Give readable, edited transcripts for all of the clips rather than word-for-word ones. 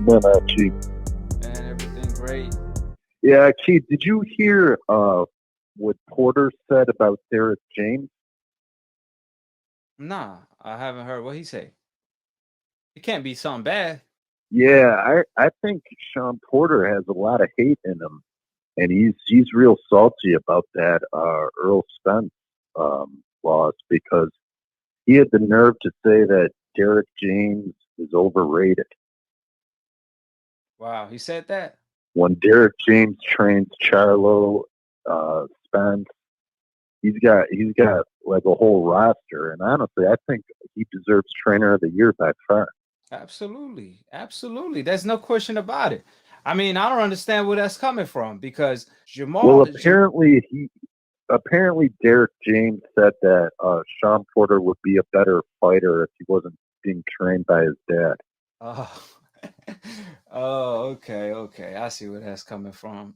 been, Chief? And everything great. Yeah, Chief, did you hear what Porter said about Derrick James? Nah, I haven't heard what he say. It can't be something bad. Yeah, I think Shawn Porter has a lot of hate in him, and he's real salty about that Errol Spence loss because he had the nerve to say that Derrick James is overrated. Wow, he said that. When Derrick James trains Charlo, Spence, he's got like a whole roster, and honestly, I think he deserves Trainer of the Year by far. Absolutely, absolutely. There's no question about it. I mean, I don't understand where that's coming from because Well, Jamal. apparently Derrick James said that Shawn Porter would be a better fighter if he wasn't being trained by his dad. Oh, oh, okay, okay. I see where that's coming from.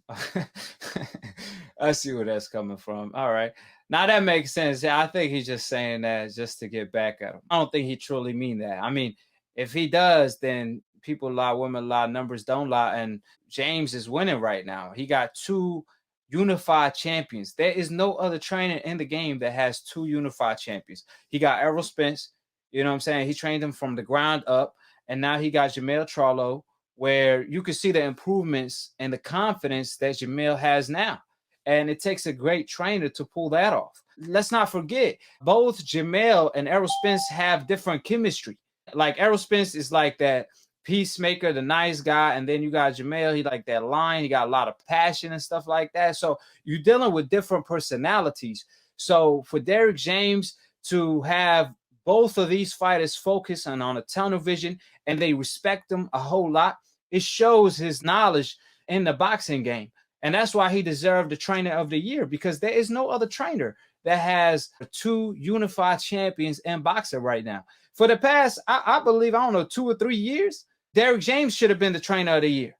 I see where that's coming from. All right. Now that makes sense. Yeah, I think he's just saying that just to get back at him. I don't think he truly mean that. I mean, if he does, then people lie, women lie, numbers don't lie. And James is winning right now. He got two unified champions. There is no other trainer in the game that has two unified champions. He got Errol Spence. You know what I'm saying? He trained him from the ground up, and now he got Jermell Charlo, where you can see the improvements and the confidence that Jermell has now. And it takes a great trainer to pull that off. Let's not forget, both Jermell and Errol Spence have different chemistry. Like Errol Spence is like that peacemaker, the nice guy, and then you got Jermell. He like that line. He got a lot of passion and stuff like that. So you're dealing with different personalities. So for Derrick James to have both of these fighters focus on a tunnel vision and they respect him a whole lot, it shows his knowledge in the boxing game. And that's why he deserved the trainer of the year, because there is no other trainer that has two unified champions in boxing right now. For the past, I believe, I don't know, 2 or 3 years, Derrick James should have been the trainer of the year.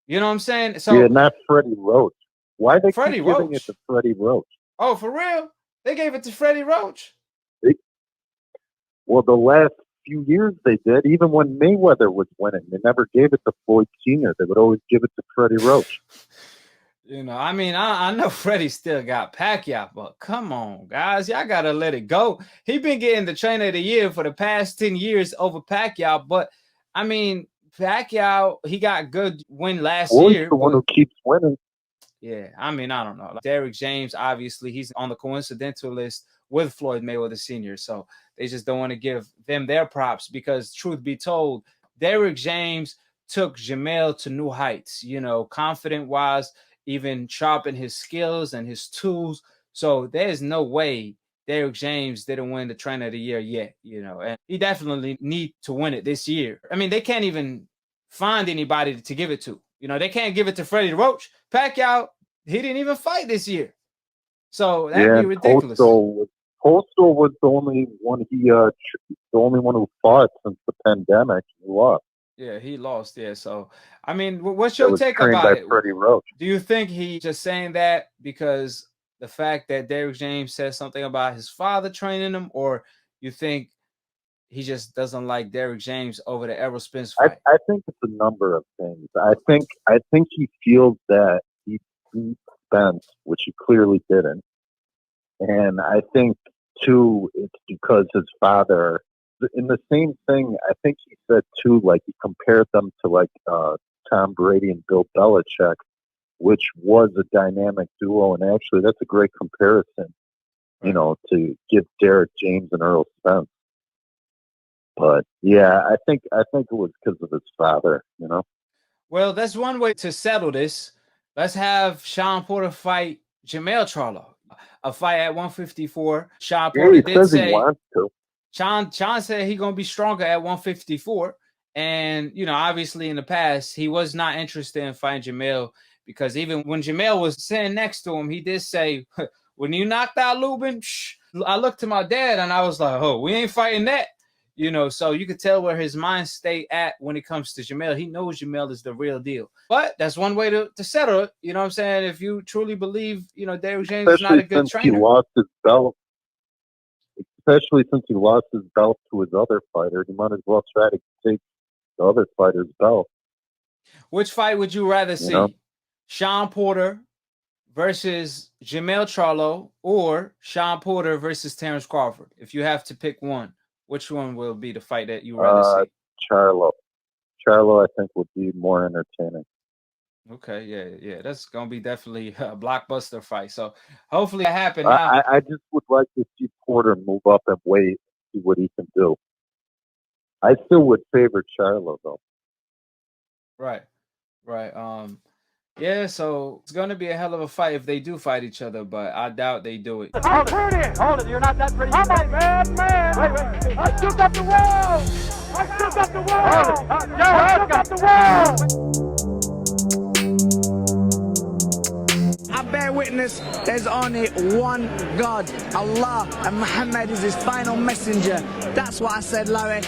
You know what I'm saying? Yeah, So not Freddie Roach. Why they keep Freddie giving it to Roach. Freddie Roach? Oh, for real? They gave it to Freddie Roach. They, well, the last few years they did. Even when Mayweather was winning, they never gave it to Floyd Sr. They would always give it to Freddie Roach. I mean, I know Freddie still got Pacquiao, but come on, guys, y'all gotta let it go. He been getting the trainer of the year for the past 10 years over Pacquiao, but I mean, Pacquiao, he got good win last Floyd's year, the one but who keeps winning. yeah, I mean, I don't know. Like Derrick James, obviously, he's on the coincidental list with Floyd Mayweather Sr., so they just don't want to give them their props because, truth be told, Derrick James took Jermell to new heights, confident wise, even sharpened his skills and his tools. So there's no way Derrick James didn't win the trainer of the year yet, and he definitely need to win it this year. I mean, they can't even find anybody to give it to. They can't give it to Freddie Roach. Pacquiao, he didn't even fight this year. So that'd Yeah, be and ridiculous. Postal was the only one the only one who fought since the pandemic. He lost. Yeah, he lost. Yeah. So, I mean, what's That your was take trained about by it? Freddie Roach. Do you think he just saying that because the fact that Derrick James said something about his father training him, or you think he just doesn't like Derrick James over the Errol Spence fight? I think it's a number of things. I think he feels that he beat Spence, which he clearly didn't, and I think too it's because his father. In the same thing, I think he said too, like he compared them to like Tom Brady and Bill Belichick, which was a dynamic duo, and actually that's a great comparison, Right. to give Derrick James and Earl Spence. But yeah, I think it was because of his father. Well, that's one way to settle this. Let's have Shawn Porter fight Jermell Charlo. A fight at 154. Shawn Yeah, Porter he did says he say wants to. Shawn said he's gonna be stronger at 154. And obviously in the past, he was not interested in fighting Jermell because even when Jermell was sitting next to him, he did say, when you knocked out Lubin, I looked to my dad and I was like, oh, we ain't fighting that. So you could tell where his mind state at when it comes to Jermell. He knows Jermell is the real deal. But that's one way to settle it. You know what I'm saying? If you truly believe, Derrick James is not Especially a good since he trainer. lost his belt. Especially since he lost his belt to his other fighter, he might as well try to take the other fighter's belt. Which fight would you rather see? know? Shawn Porter versus Jermell Charlo, or Shawn Porter versus Terrence Crawford? If you have to pick one, which one will be the fight that you rather see? Charlo. Charlo, I think, would be more entertaining. Okay, yeah, that's gonna be definitely a blockbuster fight. So hopefully it happen now. I just would like to see Porter move up and wait, see what he can do. I still would favor Charlo though. Right. Yeah, so it's gonna be a hell of a fight if they do fight each other, but I doubt they do it. I'm pretty. Hold it, you're not that pretty. I'm a bad man. Wait. I shook up the world. I shook up the world. I shook up the world. I bear witness, there's only one God, Allah, and Muhammad is his final messenger. That's what I said, Larry,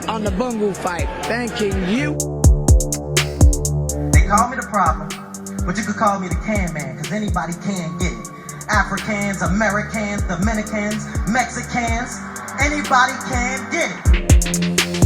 on the Bungle fight. Thanking you. They call me the problem, but you could call me the can man, because anybody can get it. Africans, Americans, Dominicans, Mexicans, anybody can get it.